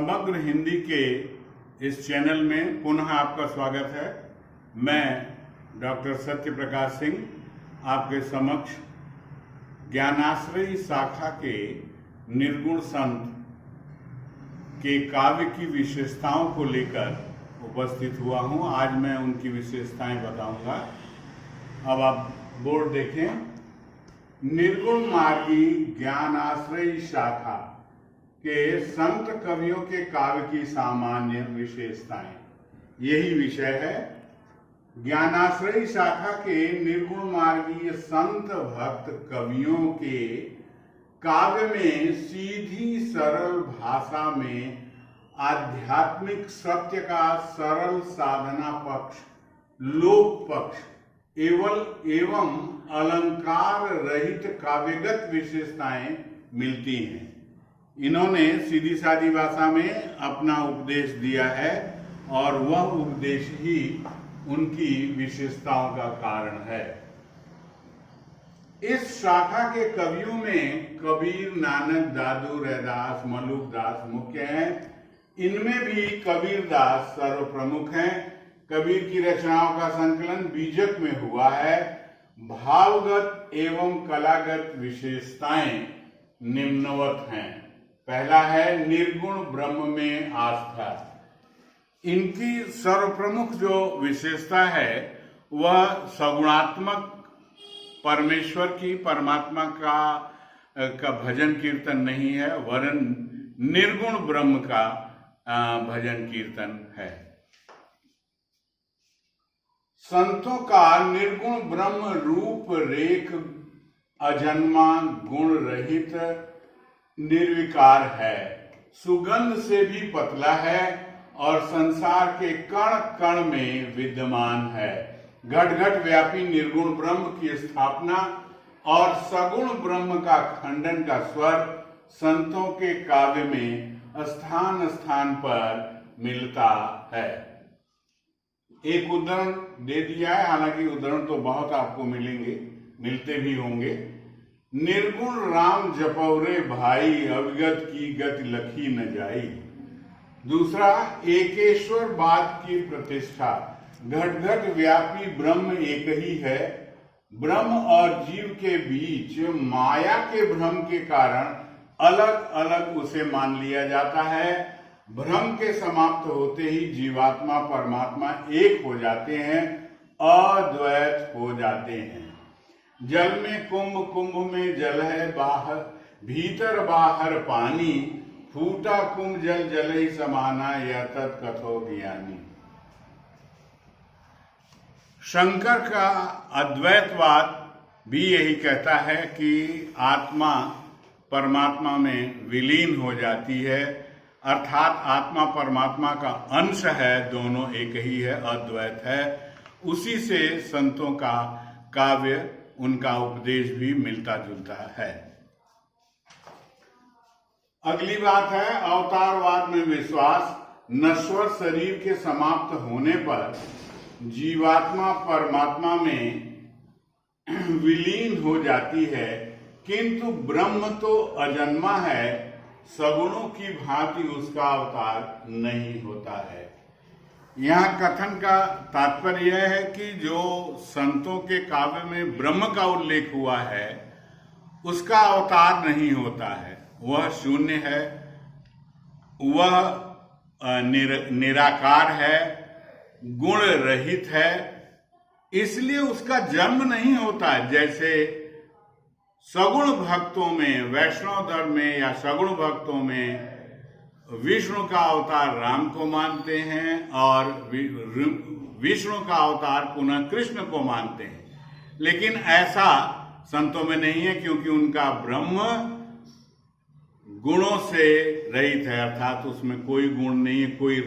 समग्र हिंदी के इस चैनल में पुनः आपका स्वागत है। मैं डॉक्टर सत्य प्रकाश सिंह आपके समक्ष ज्ञानाश्रयी शाखा के निर्गुण संत के काव्य की विशेषताओं को लेकर उपस्थित हुआ हूं। आज मैं उनकी विशेषताएं बताऊंगा। अब आप बोर्ड देखें। निर्गुण मार्गी ज्ञानाश्रयी शाखा के संत कवियों के काव्य की सामान्य विशेषताएं, यही विषय है। ज्ञानाश्रयी शाखा के निर्गुण मार्गीय संत भक्त कवियों के काव्य में सीधी सरल भाषा में आध्यात्मिक सत्य का सरल साधना पक्ष, लोक पक्ष एवं अलंकार रहित काव्यगत विशेषताएं मिलती हैं। इन्होंने सीधी सादी भाषा में अपना उपदेश दिया है और वह उपदेश ही उनकी विशेषताओं का कारण है। इस शाखा के कवियों में कबीर, नानक, दादू, रैदास, मलुकदास मुख्य हैं। इनमें भी कबीरदास सर्वप्रमुख हैं। कबीर की रचनाओं का संकलन बीजक में हुआ है। भावगत एवं कलागत विशेषताएं निम्नवत हैं। पहला है निर्गुण ब्रह्म में आस्था। इनकी सर्वप्रमुख जो विशेषता है वह सगुणात्मक परमेश्वर की, परमात्मा का भजन कीर्तन नहीं है, वरन निर्गुण ब्रह्म का भजन कीर्तन है। संतों का निर्गुण ब्रह्म रूप रेख अजन्मा, गुण रहित, निर्विकार है, सुगंध से भी पतला है और संसार के कण कण में विद्यमान है। घट घट व्यापी निर्गुण ब्रह्म की स्थापना और सगुण ब्रह्म का खंडन का स्वर संतों के काव्य में स्थान स्थान पर मिलता है। एक उदाहरण दे दिया है, हालांकि उदाहरण तो बहुत आपको मिलते भी होंगे। निर्गुण राम जपौरे भाई, अविगत की गति लखी न जाई। दूसरा, एकेश्वर बात की प्रतिष्ठा। घट घट व्यापी ब्रह्म एक ही है। ब्रह्म और जीव के बीच माया के भ्रम के कारण अलग अलग उसे मान लिया जाता है। भ्रम के समाप्त होते ही जीवात्मा परमात्मा एक हो जाते हैं, अद्वैत हो जाते हैं। जल में कुंभ, कुंभ में जल है बाहर, भीतर बाहर पानी, फूटा कुंभ जल जल ही समाना, यह तत्कथो ज्ञानी। शंकर का अद्वैतवाद भी यही कहता है कि आत्मा परमात्मा में विलीन हो जाती है, अर्थात आत्मा परमात्मा का अंश है, दोनों एक ही है, अद्वैत है। उसी से संतों का काव्य, उनका उपदेश भी मिलता जुलता है। अगली बात है अवतारवाद में विश्वास। नश्वर शरीर के समाप्त होने पर जीवात्मा परमात्मा में विलीन हो जाती है, किंतु ब्रह्म तो अजन्मा है, सगुणों की भांति उसका अवतार नहीं होता है। यहाँ कथन का तात्पर्य यह है कि जो संतों के काव्य में ब्रह्म का उल्लेख हुआ है उसका अवतार नहीं होता है, वह शून्य है, वह निराकार है, गुण रहित है, इसलिए उसका जन्म नहीं होता है। जैसे सगुण भक्तों में, वैष्णव धर्म में या सगुण भक्तों में विष्णु का अवतार राम को मानते हैं और विष्णु का अवतार पुनः कृष्ण को मानते हैं, लेकिन ऐसा संतों में नहीं है, क्योंकि उनका ब्रह्म गुणों से रहित है, अर्थात उसमें कोई गुण नहीं है, कोई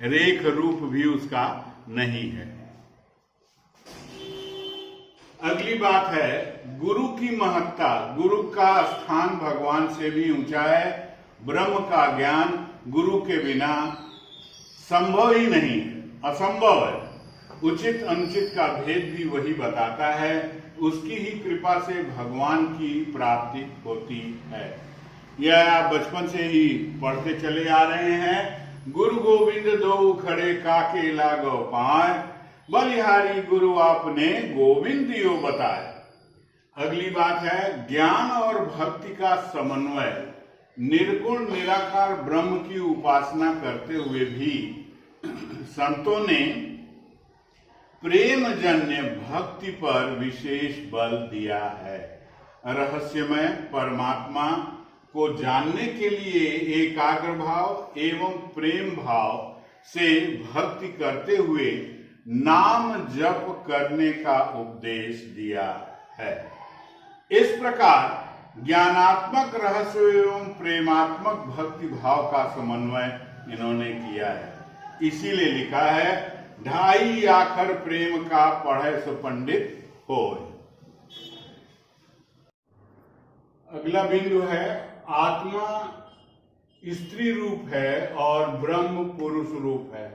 रेख रूप भी उसका नहीं है। अगली बात है गुरु की महत्ता। गुरु का स्थान भगवान से भी ऊंचा है। ब्रह्म का ज्ञान गुरु के बिना संभव ही नहीं है, असंभव है। उचित अनुचित का भेद भी वही बताता है। उसकी ही कृपा से भगवान की प्राप्ति होती है। यह आप बचपन से ही पढ़ते चले आ रहे हैं। गुरु गोविंद दो खड़े काके लागो पाए, बलिहारी गुरु आपने गोविंद दियो बताए। अगली बात है ज्ञान और भक्ति का समन्वय। निर्गुण निराकार ब्रह्म की उपासना करते हुए भी संतों ने प्रेमजन्य भक्ति पर विशेष बल दिया है। रहस्यमय परमात्मा को जानने के लिए एकाग्र भाव एवं प्रेम भाव से भक्ति करते हुए नाम जप करने का उपदेश दिया है। इस प्रकार ज्ञानात्मक रहस्य एवं प्रेमात्मक भक्ति भाव का समन्वय इन्होंने किया है। इसीलिए लिखा है ढाई आखर प्रेम का पढ़े सो पंडित हो। अगला बिंदु है आत्मा स्त्री रूप है और ब्रह्म पुरुष रूप है।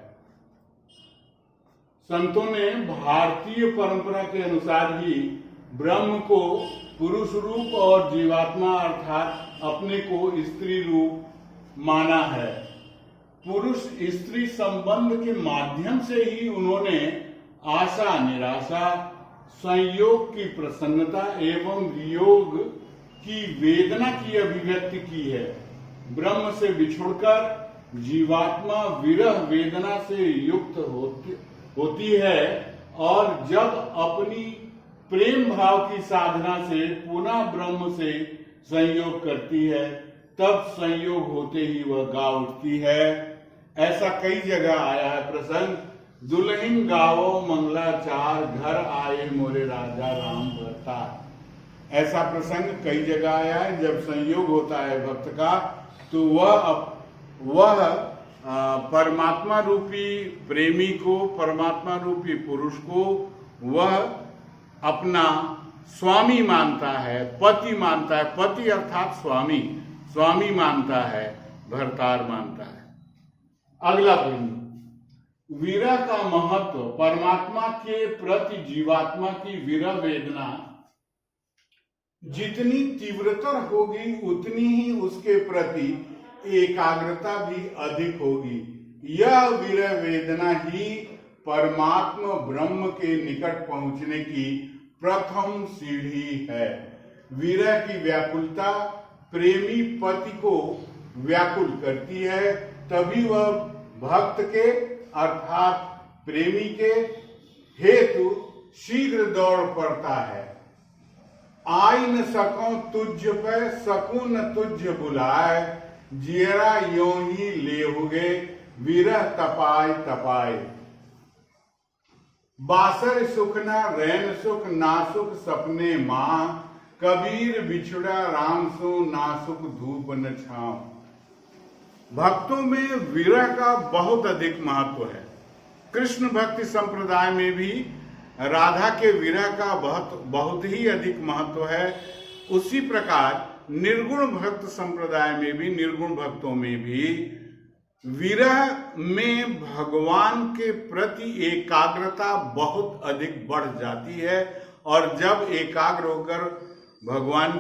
संतों ने भारतीय परंपरा के अनुसार ही ब्रह्म को पुरुष रूप और जीवात्मा अर्थात अपने को स्त्री रूप माना है। पुरुष स्त्री संबंध के माध्यम से ही उन्होंने आशा निराशा, संयोग की प्रसन्नता एवं वियोग की वेदना की अभिव्यक्ति की है। ब्रह्म से बिछुड़कर जीवात्मा विरह वेदना से युक्त होती है और जब अपनी प्रेम भाव की साधना से पुनः ब्रह्म से संयोग करती है तब संयोग होते ही वह गा उठती है। ऐसा कई जगह आया है प्रसंग, दुल्हन गावो मंगलाचार, घर आए मोरे राजा राम भरतार। ऐसा प्रसंग कई जगह आया है। जब संयोग होता है भक्त का तो वह परमात्मा रूपी प्रेमी को, परमात्मा रूपी पुरुष को वह अपना स्वामी मानता है, पति मानता है। पति अर्थात स्वामी, स्वामी मानता है, भरतार मानता है। अगला बिंदु विरह का महत्व। परमात्मा के प्रति जीवात्मा की विरह वेदना जितनी तीव्रतर होगी उतनी ही उसके प्रति एकाग्रता भी अधिक होगी। यह विरह वेदना ही परमात्मा ब्रह्म के निकट पहुंचने की प्रथम सीढ़ी है। विरह की व्याकुलता प्रेमी पति को व्याकुल करती है, तभी वह भक्त के अर्थात प्रेमी के हेतु शीघ्र दौड़ पड़ता है। आई न सको तुझ पे सकूं न तुझ बुलाए, जियरा यों ही लेहुगे विरह तपाए तपाए। बासर सुख न रैन सुख नासुख सपने मां, कबीर बिछुड़ा राम सो नासुख धूप न छांव। भक्तों में विरह का बहुत अधिक महत्व है। कृष्ण भक्ति संप्रदाय में भी राधा के विरह का बहुत ही अधिक महत्व है। उसी प्रकार निर्गुण भक्त संप्रदाय में भी, निर्गुण भक्तों में भी विरह में भगवान के प्रति एकाग्रता बहुत अधिक बढ़ जाती है और जब एकाग्र होकर भगवान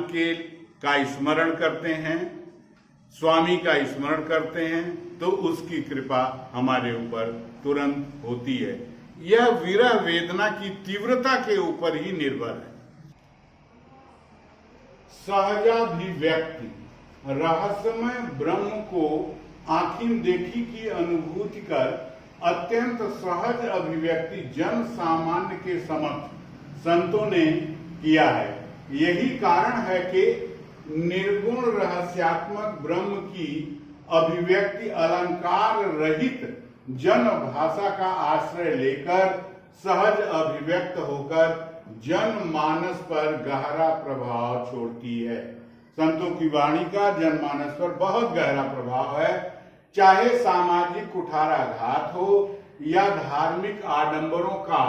का स्मरण करते हैं, स्वामी का स्मरण करते हैं तो उसकी कृपा हमारे ऊपर तुरंत होती है। यह विरह वेदना की तीव्रता के ऊपर ही निर्भर है। सहजाभिव्यक्ति। रहस्यमय ब्रह्म को आंखिन देखी की अनुभूति कर अत्यंत सहज अभिव्यक्ति जन सामान्य के समक्ष संतों ने किया है। यही कारण है कि निर्गुण रहस्यात्मक ब्रह्म की अभिव्यक्ति अलंकार रहित जन भाषा का आश्रय लेकर सहज अभिव्यक्त होकर जन मानस पर गहरा प्रभाव छोड़ती है। संतों की वाणी का जनमानस पर बहुत गहरा प्रभाव है। चाहे सामाजिक कुठाराघात हो या धार्मिक आडंबरों का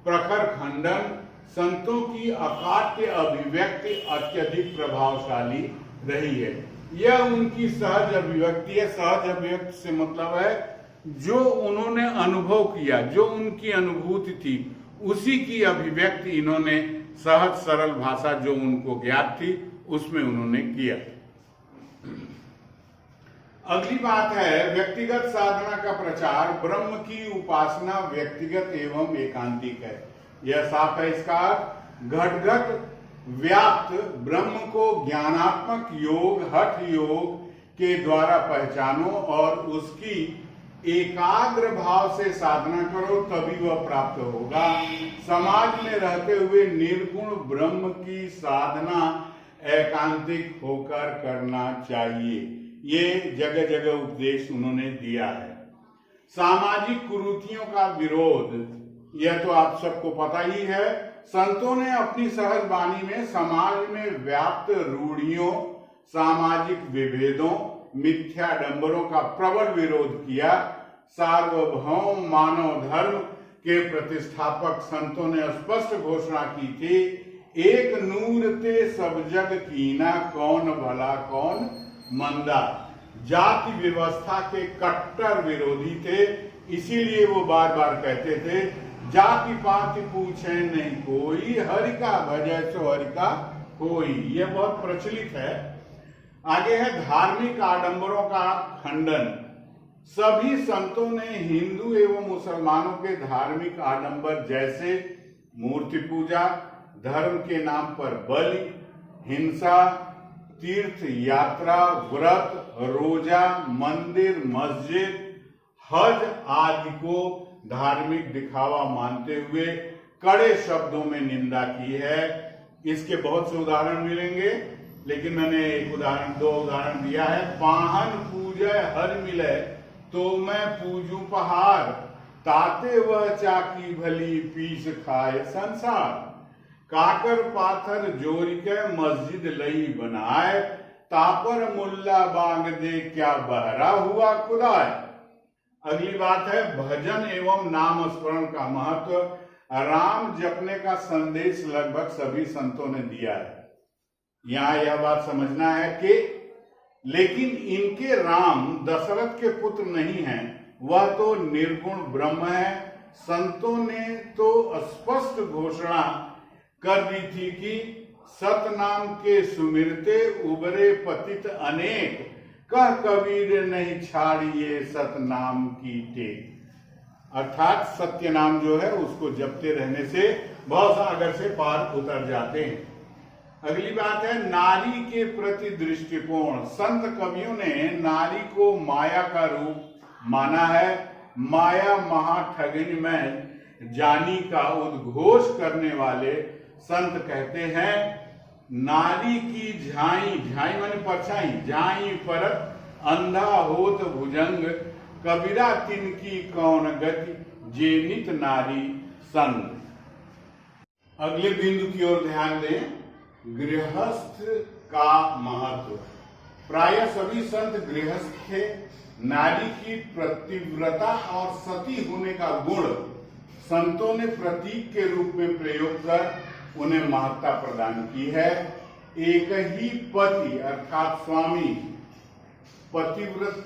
प्रखर खंडन, संतों की अकाट्य अभिव्यक्ति अत्यधिक प्रभावशाली रही है। यह उनकी सहज अभिव्यक्ति है। सहज अभिव्यक्ति से मतलब है जो उन्होंने अनुभव किया, जो उनकी अनुभूति थी, उसी की अभिव्यक्ति इन्होंने सहज सरल भाषा जो उनको ज्ञात थी उसमें उन्होंने किया। अगली बात है व्यक्तिगत साधना का प्रचार। ब्रह्म की उपासना व्यक्तिगत एवं एकांतिक है। यह साफ है इसका घट घट व्याप्त ब्रह्म को ज्ञानात्मक योग हठ योग के द्वारा पहचानो और उसकी एकाग्र भाव से साधना करो, तभी वह प्राप्त होगा। समाज में रहते हुए निर्गुण ब्रह्म की साधना एकांतिक होकर करना चाहिए। ये जगह जगह उपदेश उन्होंने दिया है। सामाजिक कुरीतियों का विरोध, यह तो आप सबको पता ही है। संतों ने अपनी सहज वाणी में समाज में व्याप्त रूढ़ियों, सामाजिक विभेदों, मिथ्याडंबरों का प्रबल विरोध किया। सार्वभौम मानव धर्म के प्रतिष्ठापक संतों ने स्पष्ट घोषणा की थी, एक नूर ते सब जग कीना, कौन भला कौन मंदा। जाति व्यवस्था के कट्टर विरोधी थे, इसीलिए वो बार बार कहते थे, जाति पाति पूछे नहीं कोई, हरि का भजै सो हरि का कोई। यह बहुत प्रचलित है। आगे है धार्मिक आडंबरों का खंडन। सभी संतों ने हिंदू एवं मुसलमानों के धार्मिक आडंबर जैसे मूर्ति पूजा, धर्म के नाम पर बलि, हिंसा, तीर्थ यात्रा, व्रत, रोजा, मंदिर, मस्जिद, हज आदि को धार्मिक दिखावा मानते हुए कड़े शब्दों में निंदा की है। इसके बहुत से उदाहरण मिलेंगे, लेकिन मैंने एक उदाहरण, दो उदाहरण दिया है। पाहन पूजय हर मिले तो मैं पूजू पहाड़, ताते वह चाकी भली पीस खाए संसार। काकर पाथर जोड़ के मस्जिद लई बनाए, तापर मुल्ला बांग दे क्या बहरा हुआ खुदाए। अगली बात है भजन एवं नाम स्मरण का महत्व। राम जपने का संदेश लगभग सभी संतों ने दिया है। यहाँ यह बात समझना है कि लेकिन इनके राम दशरथ के पुत्र नहीं हैं, वह तो निर्गुण ब्रह्म है। संतों ने तो स्पष्ट घोषणा कर दी थी कि सतनाम के सुमिरते उबरे पतित अनेक, कह कबीर नहीं छाड़िए सतनाम की टेक। अर्थात सत्य नाम जो है उसको जपते रहने से बहुत सागर से पार उतर जाते हैं। अगली बात है नारी के प्रति दृष्टिकोण। संत कवियों ने नारी को माया का रूप माना है। माया महाठगिन में जानी का उद्घोष करने वाले संत कहते हैं, नारी की झाई, झाई माने परछाई, झाई परत अंधा होत भुजंग, कबीरा तिनकी कौन गति, जे नित नारी संग। अगले बिंदु की ओर ध्यान दें, गृहस्थ का महत्व। प्राय सभी संत गृहस्थ थे। नारी की पतिव्रता और सती होने का गुण संतों ने प्रतीक के रूप में प्रयोग कर उन्हें महत्ता प्रदान की है। एक ही पति अर्थात स्वामी पतिव्रत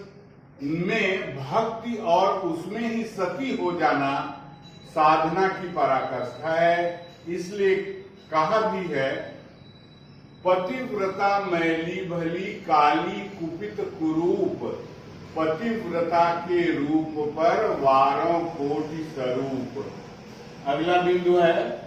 में भक्ति और उसमें ही सती हो जाना साधना की पराकाष्ठा है। इसलिए कहा भी है, पतिव्रता मैली भली काली कुपित कुरूप, पतिव्रता के रूप पर वारों कोटि स्वरूप। अगला बिंदु है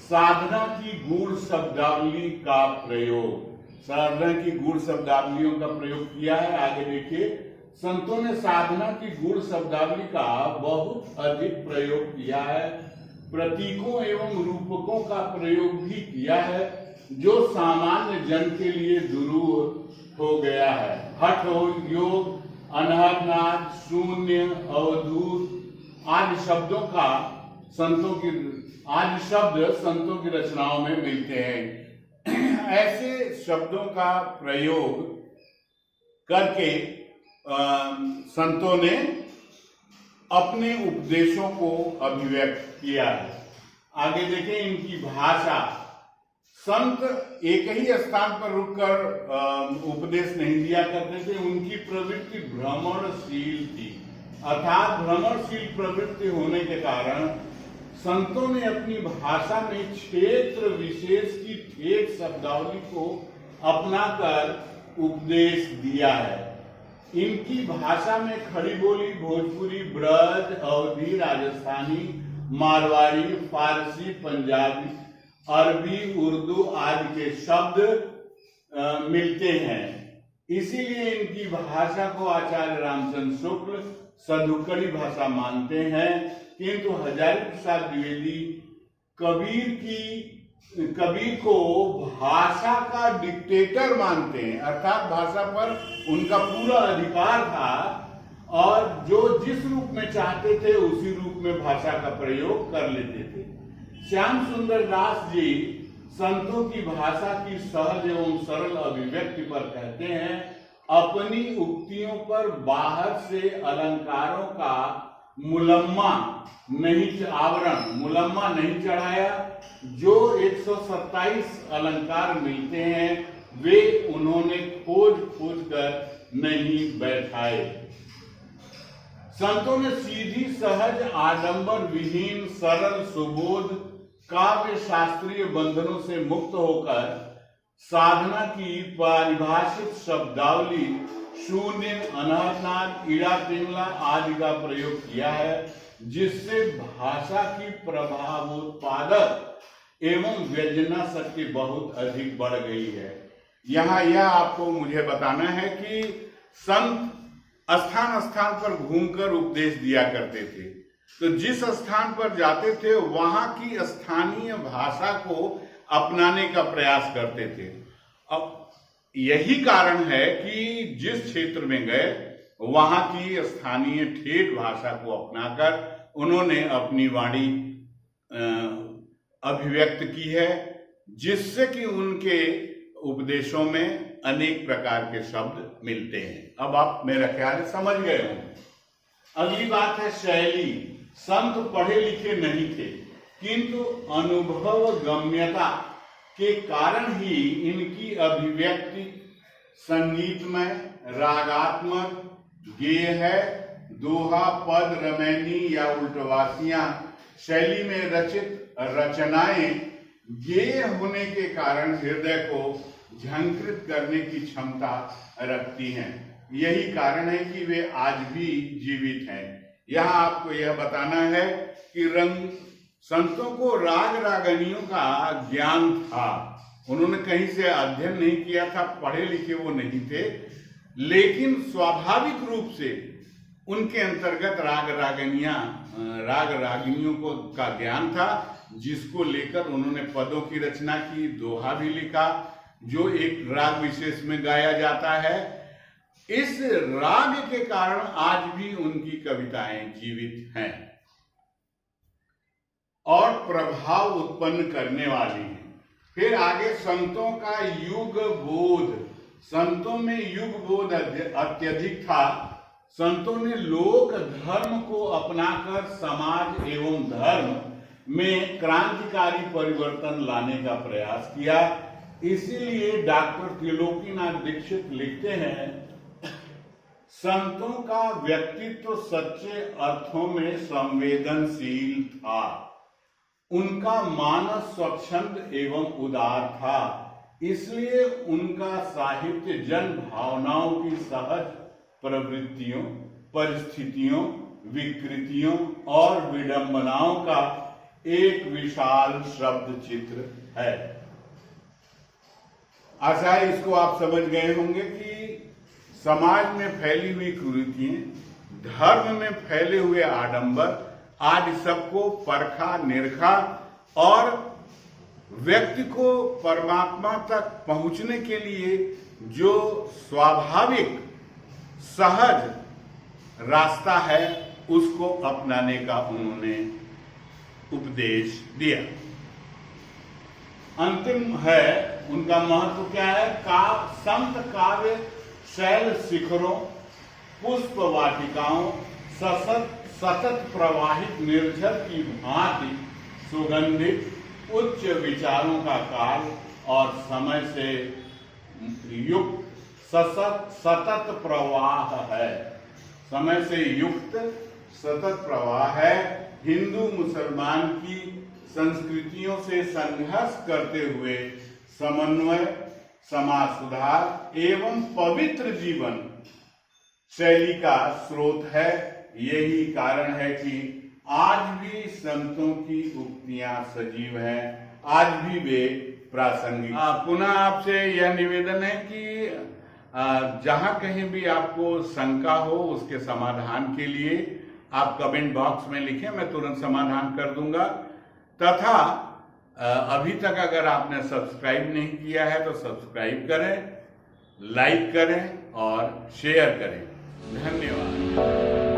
साधना की गूढ़ शब्दावली का प्रयोग। साधना की गूढ़ शब्दावलियों का प्रयोग किया है। आगे देखिए, संतों ने साधना की गूढ़ शब्दावली का बहुत अधिक प्रयोग किया है। प्रतीकों एवं रूपकों का प्रयोग भी किया है, जो सामान्य जन के लिए दुरूह हो गया है। हठ योग, अनहद नाद, शून्य, अवधूत आदि शब्दों का संतों की रचनाओं में मिलते हैं। ऐसे शब्दों का प्रयोग करके संतों ने अपने उपदेशों को अभिव्यक्त किया है। आगे देखें इनकी भाषा। संत एक ही स्थान पर रुककर उपदेश नहीं दिया करते थे। उनकी प्रवृत्ति भ्रमणशील थी, अर्थात भ्रमणशील प्रवृत्ति होने के कारण संतों ने अपनी भाषा में क्षेत्र विशेष की ठेठ शब्दावली को अपनाकर उपदेश दिया है। इनकी भाषा में खड़ी बोली भोजपुरी, ब्रज, अवधी, राजस्थानी, मारवाड़ी, फारसी, पंजाबी, अरबी, उर्दू आदि के शब्द मिलते हैं। इसीलिए इनकी भाषा को आचार्य रामचंद्र शुक्ल सधुकड़ी भाषा मानते हैं, किंतु हजारी प्रसाद द्विवेदी कबीर को भाषा का डिक्टेटर मानते हैं, अर्थात भाषा पर उनका पूरा अधिकार था और जो जिस रूप में चाहते थे उसी रूप में भाषा का प्रयोग कर लेते थे। श्याम सुंदर दास जी संतों की भाषा की सहज एवं सरल अभिव्यक्ति पर कहते हैं, अपनी उक्तियों पर बाहर से अलंकारों का मुलम्मा नहीं चढ़ाया। जो 127 अलंकार मिलते हैं वे उन्होंने खोज कर नहीं बैठाए। संतों ने सीधी, सहज, आडंबर विहीन, सरल, सुबोध, काव्य शास्त्रीय बंधनों से मुक्त होकर साधना की परिभाषित शब्दावली शून्य, अनहतनाद, ईड़ा पिंगला आदि का प्रयोग किया है, जिससे भाषा की प्रभावोत्पादक एवं व्यंजना शक्ति बहुत अधिक बढ़ गई है। यहाँ यह आपको मुझे बताना है कि संत स्थान स्थान पर घूमकर उपदेश दिया करते थे, तो जिस स्थान पर जाते थे वहां की स्थानीय भाषा को अपनाने का प्रयास करते थे। अब यही कारण है कि जिस क्षेत्र में गए वहां की स्थानीय ठेठ भाषा को अपनाकर उन्होंने अपनी वाणी अभिव्यक्त की है, जिससे कि उनके उपदेशों में अनेक प्रकार के शब्द मिलते हैं। अब आप मेरा ख्याल समझ गए होंगे। अगली बात है शैली। संत पढ़े लिखे नहीं थे, किंतु अनुभव गम्यता के कारण ही इनकी अभिव्यक्ति संगीतमय, रागात्मक, गेय है, दोहा, पद, रमैनी या उल्टवासियां शैली में रचित रचनाएं गेय होने के कारण हृदय को झंकृत करने की क्षमता रखती हैं। यही कारण है कि वे आज भी जीवित हैं। यहाँ आपको यह बताना है कि संतों को राग रागनियों का ज्ञान था। उन्होंने कहीं से अध्ययन नहीं किया था, पढ़े लिखे वो नहीं थे, लेकिन स्वाभाविक रूप से उनके अंतर्गत राग रागनियों को का ज्ञान था, जिसको लेकर उन्होंने पदों की रचना की, दोहा भी लिखा जो एक राग विशेष में गाया जाता है। इस राग के कारण आज भी उनकी कविताएं जीवित हैं और प्रभाव उत्पन्न करने वाली हैं। फिर आगे संतों का युग बोध। संतों में युग बोध अत्यधिक था। संतों ने लोक धर्म को अपनाकर समाज एवं धर्म में क्रांतिकारी परिवर्तन लाने का प्रयास किया। इसीलिए डॉक्टर त्रिलोकीनाथ दीक्षित लिखते हैं, संतों का व्यक्तित्व सच्चे अर्थों में संवेदनशील था। उनका मानस स्वच्छंद एवं उदार था, इसलिए उनका साहित्य जन भावनाओं की सहज प्रवृत्तियों, परिस्थितियों, विकृतियों और विडंबनाओं का एक विशाल शब्द चित्र है। आशा है इसको आप समझ गए होंगे कि समाज में फैली हुई कुरीतियां, धर्म में फैले हुए आडंबर आदि सबको परखा, निरखा और व्यक्ति को परमात्मा तक पहुंचने के लिए जो स्वाभाविक सहज रास्ता है उसको अपनाने का उन्होंने उपदेश दिया। अंतिम है उनका महत्व क्या है? संत काव्य शैल शिखरों, पुष्प वाटिकाओं, सतत प्रवाहित निर्झर की भांति सुगंधित उच्च विचारों का काल और समय से युक्त सतत प्रवाह है। समय से युक्त सतत प्रवाह है। हिंदू मुसलमान की संस्कृतियों से संघर्ष करते हुए समन्वय, समाज सुधार एवं पवित्र जीवन शैली का स्रोत है। यही कारण है कि आज भी संतों की उक्तियां सजीव हैं, आज भी वे प्रासंगिक। पुनः आपसे यह निवेदन है कि जहां कहीं भी आपको शंका हो उसके समाधान के लिए आप कमेंट बॉक्स में लिखें, मैं तुरंत समाधान कर दूंगा। तथा अभी तक अगर आपने सब्सक्राइब नहीं किया है तो सब्सक्राइब करें, लाइक करें और शेयर करें। धन्यवाद।